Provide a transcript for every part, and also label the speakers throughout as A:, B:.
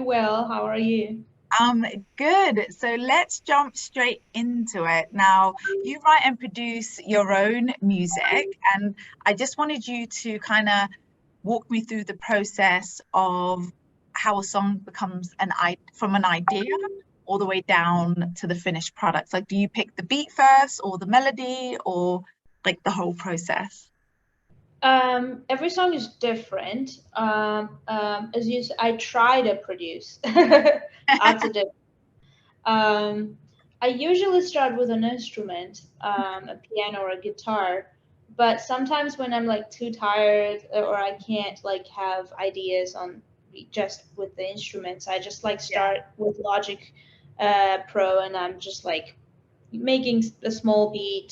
A: well. How are you?
B: Um, Good. So let's jump straight into it. Now, you write and produce your own music, and I just wanted you to kind of walk me through the process of how a song becomes from an idea all the way down to the finished product. Like, do you pick the beat first, or the melody, or like the whole process?
A: Every song is different. I try to produce. That's a different. Um, I usually start with an instrument, a piano or a guitar, but sometimes when I'm like too tired or I can't like have ideas on just with the instruments, I just like
B: Yeah,
A: start with Logic Pro and I'm just like making a small beat,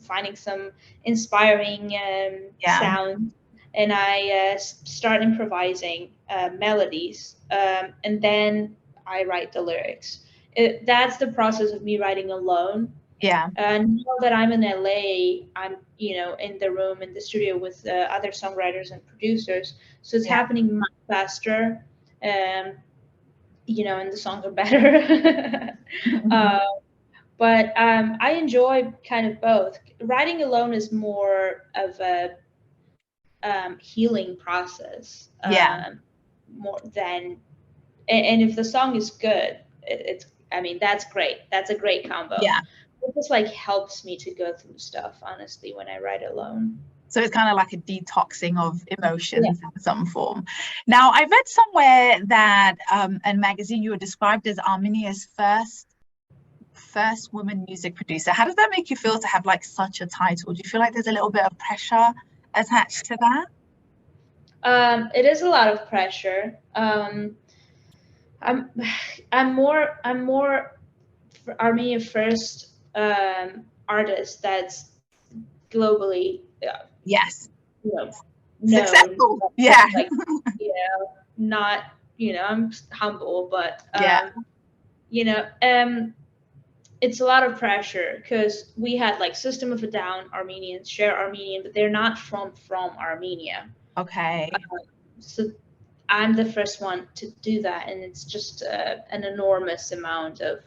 A: finding some inspiring
B: yeah,
A: sound, and I start improvising melodies, and then I write the lyrics. That's the process of me writing alone.
B: yeah,
A: Now that I'm in LA, I'm in the room in the studio with other songwriters and producers, so it's
B: yeah.
A: happening much faster. Um, and the songs are better. uh, but I enjoy kind of both. Writing alone is more of a healing process,
B: Yeah.
A: more than, and if the song is good, it's, I mean, that's great. That's a great combo.
B: Yeah.
A: It just like helps me to go through stuff, honestly, when I write alone.
B: So it's kind of like a detoxing of
A: Yeah.
B: emotions in some form. Now, I read somewhere that a magazine you were described as Armenia's first woman music producer. How does that make you feel to have like such a title? Do you feel like there's a little bit of pressure attached to that?
A: It is a lot of pressure. I'm, I'm more Armenia first artist that's globally,
B: Yes.
A: you know, known.
B: Successful. Yeah.
A: Like, not, I'm humble, but
B: Yeah.
A: you know, um, it's a lot of pressure because we had like System of a Down Armenians share Armenian, but they're not from Armenia.
B: Okay.
A: So I'm the first one to do that, and it's just an enormous amount of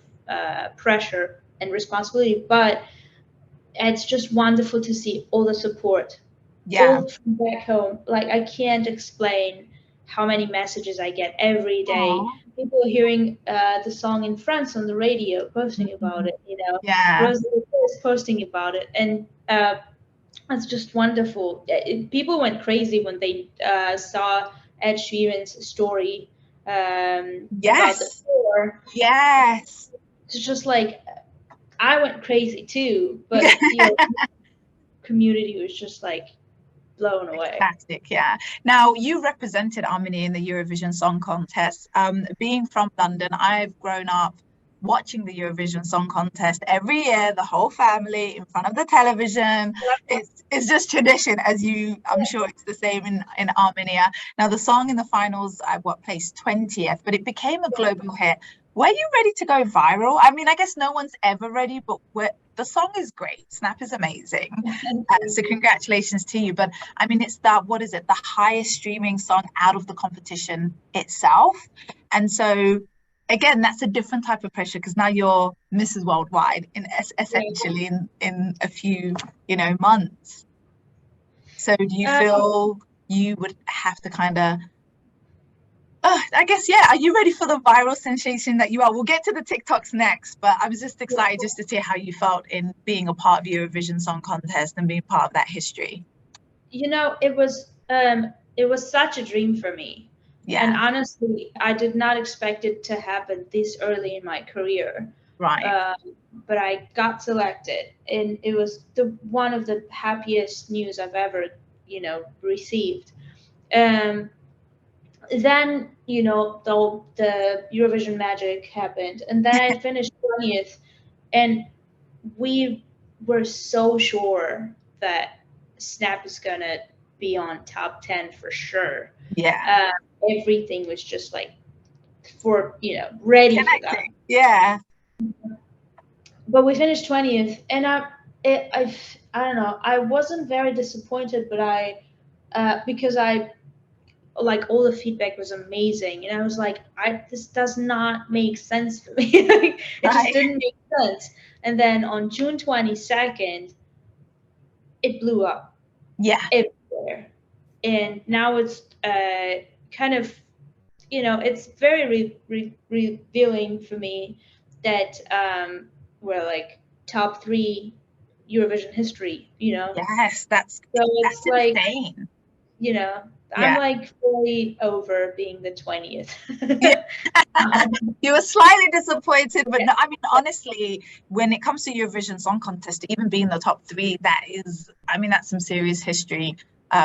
A: pressure and responsibility. But it's just wonderful to see all the support,
B: Yeah.
A: all from back home. Like I can't explain how many messages I get every day.
B: Aw.
A: People hearing the song in France on the radio, posting about
B: Mhm.
A: it.
B: Yeah.
A: Rosa Linn is posting about it, and it's just wonderful. People went crazy when they saw Ed Sheeran's story about the
B: Yes.
A: tour.
B: Yes.
A: It's just like I went crazy too, but the community was just like blown away.
B: Ecstatic, yeah. Now, you represented Armenia in the Eurovision Song Contest. Being from London, I've grown up watching the Eurovision Song Contest every year, the whole family in front of the television. It's just tradition, as I'm sure it's the same in Armenia. Now, the song in the finals, I what placed 20th, but it became a global hit. Were you ready to go viral? I mean, I guess no one's ever ready, but the song is great. Snap is amazing. So congratulations to you. But I mean, it's what is it, the highest streaming song out of the competition itself. And so, again, that's a different type of pressure because now you're Mrs. Worldwide essentially in a few, months. So do you
A: Um,
B: feel you would have to kind of, I guess, yeah, are you ready for the viral sensation that you are? We'll get to the TikToks next, but I was just excited just to see how you felt in being a part of Eurovision Song Contest and being part of that history.
A: it was such a dream for me. And
B: Yeah,
A: honestly, I did not expect it to happen this early in my career.
B: right.
A: Um, but I got selected, and it was the one of the happiest news I've ever, received. Um, then, the Eurovision magic happened, and then I finished 20th, and we were so sure that Snap is gonna be on top 10 for sure.
B: Yeah.
A: Uh, Everything was just like ready for that.
B: Connecting. Yeah.
A: But we finished 20th, and I don't know. I wasn't very disappointed, but because I like all the feedback was amazing, and I was like, this does not make sense for me. Like, it just didn't make sense. And then on June 22nd, it blew up
B: Yeah.
A: everywhere, and now it's kind of, it's very revealing for me that we're like top three Eurovision history.
B: Yes, that's
A: So it's like,
B: insane.
A: I'm
B: Yeah.
A: like fully over being the 20th.
B: Yeah. You were slightly disappointed, but
A: Yeah.
B: no, I mean, honestly, when it comes to Eurovision Song Contest, even being the top three, that is, I mean, that's some serious history,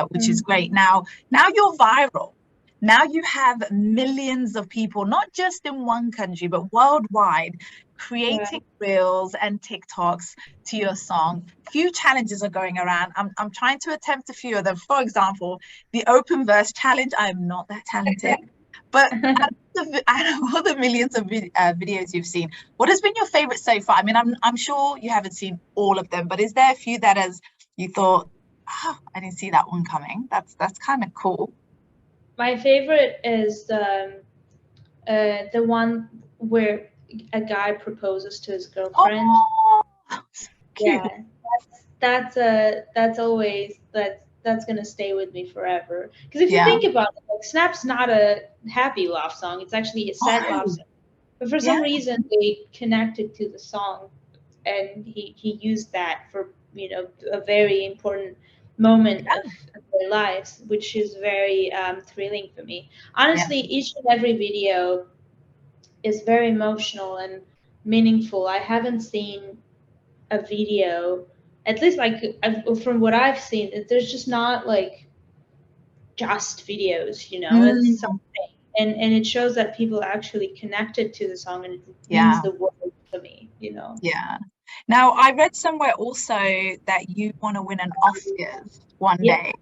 B: which is great. Now you're viral. Now you have millions of people, not just in one country, but worldwide,
A: Yeah.
B: creating reels and TikToks to your song. Few challenges are going around. I'm trying to attempt a few of them. For example, the open verse challenge. I'm not that talented, but out of all the millions of videos you've seen, what has been your favorite so far? I mean, I'm sure you haven't seen all of them, but is there a few that as you thought, oh, I didn't see that one coming? That's kind of cool.
A: My favorite is the one where a guy proposes to his girlfriend.
B: Oh, so cute.
A: Yeah, that's always that's gonna stay with me forever. Because if you
B: Yeah.
A: think about it, like Snap's not a happy love song; it's actually a sad love
B: Oh,
A: song. But for
B: yeah.
A: some reason, they connected to the song, and he used that for a very important moment
B: Yeah.
A: of their lives, which is very thrilling for me.
B: Yeah.
A: Honestly, each and every video is very emotional and meaningful. I haven't seen a video, at least like from what I've seen, there's just not like just videos. It's
B: Mm,
A: something, and it shows that people actually connected to the song, and it means
B: yeah.
A: the world to me.
B: Yeah. Now, I read somewhere also that you want to win an Oscars one
A: Yeah.
B: day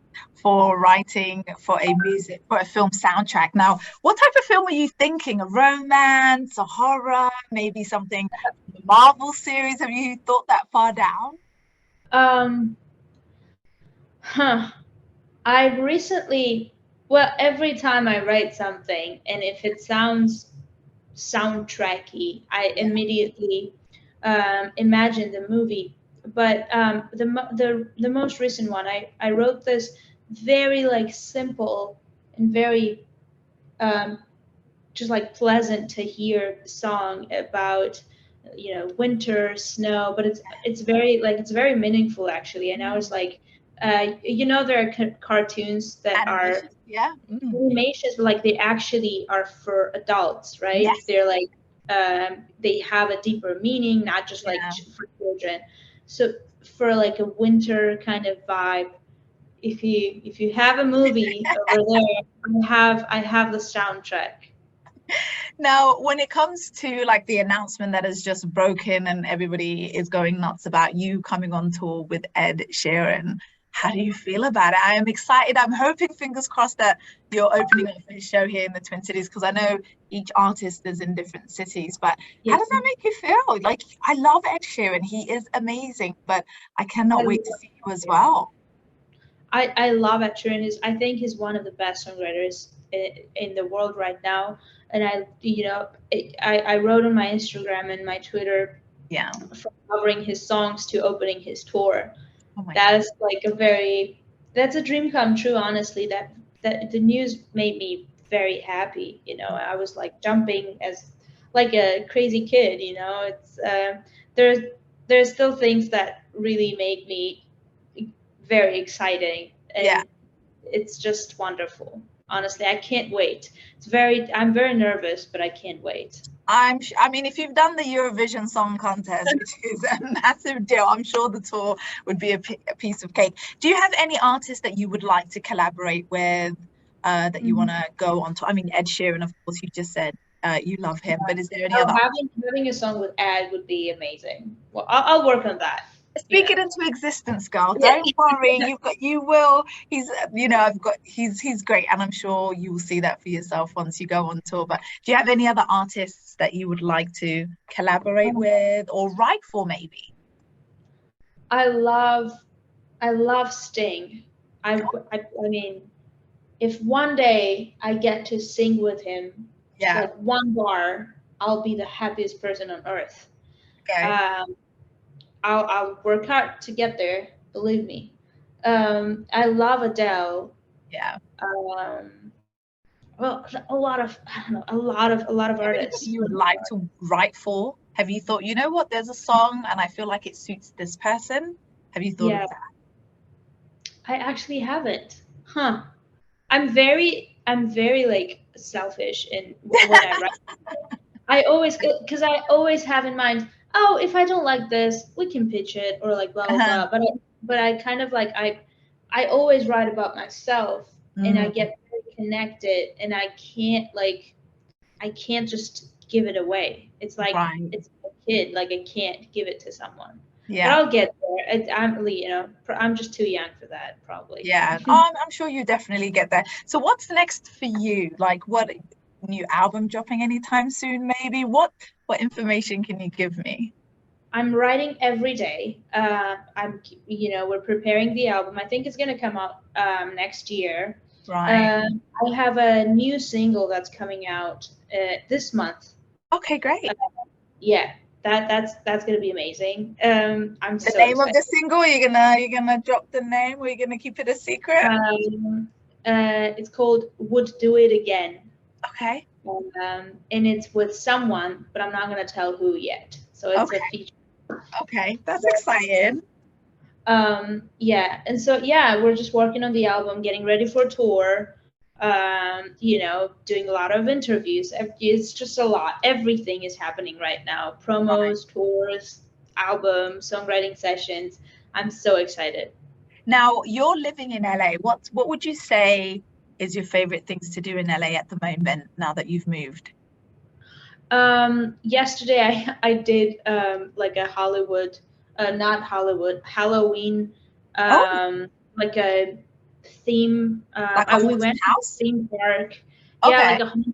B: for writing for a film soundtrack. Now, what type of film are you thinking? A romance, a horror, maybe something from the Marvel series? Have you thought that far down?
A: Um. Huh. I recently, well, every time I write something, and if it sounds soundtracky, I
B: Yeah.
A: immediately imagine the movie. But the most recent one, I wrote this very like simple and very um, just like pleasant to hear song about winter snow, but it's very meaningful actually. And I was
B: Mm.
A: like, there are cartoons that are
B: Animation. Yeah. Mm.
A: animations, but like they actually are for adults, right?
B: Yes.
A: They're like they have a deeper meaning, not just like
B: Yeah.
A: for children. So for like a winter kind of vibe, if you have a movie over there, I have the soundtrack.
B: Now, when it comes to like the announcement that has just broken and everybody is going nuts about you coming on tour with Ed Sheeran, how do you feel about it? I am excited. I'm hoping, fingers crossed, that you're opening up a show here in the Twin Cities because I know each artist is in different cities. But how does
A: Yes.
B: that make you feel? Like, I love Ed Sheeran. He is amazing, but I
A: I
B: cannot wait to
A: love
B: see you as
A: it.
B: well.
A: I love Ed Sheeran. I think he's one of the best songwriters in the world right now. And I wrote on my Instagram and my Twitter,
B: Yeah.
A: from covering his songs to opening his tour.
B: Oh my
A: That
B: God.
A: is like that's a dream come true. Honestly, that the news made me very happy. I was like jumping as like a crazy kid. It's there's there's still things that really make me very exciting,
B: Yeah.
A: and it's just wonderful. Honestly, I can't wait. I'm very nervous, but I can't wait.
B: I mean, if you've done the Eurovision Song Contest, which is a massive deal, I'm sure the tour would be a piece of cake. Do you have any artists that you would like to collaborate with, that you want
A: Mhm.
B: to go on to? I mean, Ed Sheeran, of course, you just said you love him, but is there any
A: Oh,
B: other?
A: having a song with Ad would be amazing. Well, I'll work on that. You
B: Speak it
A: know.
B: into existence, girl.
A: Yeah.
B: Don't worry. You will. He's, he's great. And I'm sure you will see that for yourself once you go on tour. But do you have any other artists that you would like to collaborate with or write for maybe?
A: I love I love Sting. I mean, if one day I get to sing with him,
B: Yeah.
A: like one bar, I'll be the happiest person on earth.
B: Okay.
A: Um, I'll work hard to get there. Believe me. I love Adele.
B: Yeah.
A: Well, a lot of I don't know, a lot of
B: Anybody
A: artists.
B: you would like to write for? Have you thought, you know what, there's a song and I feel like it suits this person? Have you thought of
A: Yeah,
B: that?
A: I actually haven't. Huh. I'm very like selfish in when I write. I always, because I always have in mind, oh, if I don't like this, we can pitch it or like blah blah
B: Uh-huh.
A: blah. But I kind of like I always write about myself, and I
B: Mm,
A: get very connected, and I can't just give it away. It's like
B: right.
A: it's a kid, like I can't give it to someone. But
B: Yeah.
A: I'll get there. I'm just too young for that, probably.
B: Yeah. I'm sure you definitely get there. So what's next for you? Like what new album dropping anytime soon, maybe? What information can you give me?
A: I'm writing every day. We're preparing the album. I think it's gonna come out next year.
B: Right.
A: I have a new single that's coming out this month.
B: Okay,
A: Uh,
B: great.
A: yeah, that's gonna be amazing. I'm
B: The
A: so
B: name of
A: excited.
B: the single, you're gonna drop the name or you're gonna keep it a secret?
A: Um, it's called "Would Do It Again,"
B: Okay.
A: and it's with someone, but I'm not gonna tell who yet. So it's a
B: Okay.
A: feature.
B: Okay. That's exciting.
A: Yeah, and so yeah, we're just working on the album, getting ready for tour. Doing a lot of interviews. It's just a lot. Everything is happening right now.
B: Right.
A: Promos, tours, album, songwriting sessions. I'm so excited.
B: Now, you're living in LA. What would you say is your favorite things to do in LA at the moment now that you've moved?
A: Yesterday I did like a Hollywood, not Hollywood, Halloween,
B: Oh,
A: like a theme.
B: like a
A: We
B: haunted
A: went to the
B: house?
A: theme park. Yeah,
B: Okay.
A: like a haunted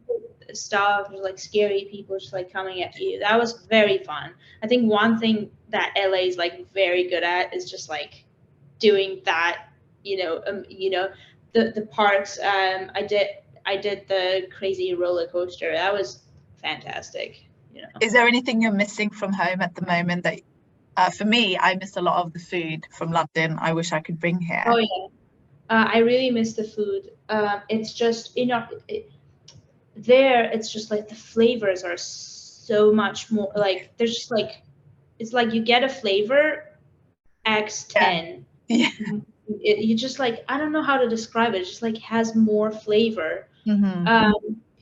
A: stuff, like scary people just like coming at you. That was very fun. I think one thing that LA is like very good at is just like doing that. The parks. I did the crazy roller coaster. That was fantastic.
B: Is there anything you're missing from home at the moment that, for me, I miss a lot of the food from London. I wish I could bring here.
A: Oh yeah, I really miss the food. It's just there. It's just like the flavors are so much more. Like there's just like it's like you get a flavor X
B: Yeah.
A: 10.
B: Yeah.
A: You just like I don't know how to describe it. It just like has more flavor.
B: Hmm.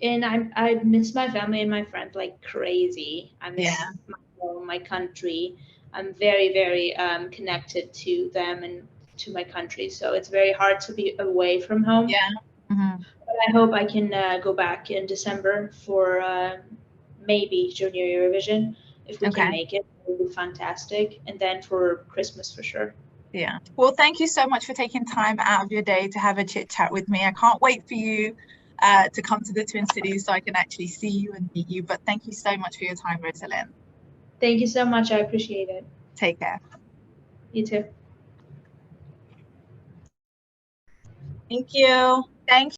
A: And I miss my family and my friends like crazy. I
B: Yeah.
A: miss my home, my country. I'm very, very connected to them and to my country. So it's very hard to be away from home.
B: Yeah. Hmm.
A: But I hope I can go back in December for maybe Junior Eurovision. If we can
B: Okay.
A: make it, it would be fantastic. And then for Christmas for sure.
B: Yeah. Well, thank you so much for taking time out of your day to have a chit chat with me. I can't wait for you to come to the Twin Cities so I can actually see you and meet you. But thank you so much for your time, Rosa Linn.
A: Thank you so much. I appreciate it.
B: Take care.
A: You too.
B: Thank you. Thank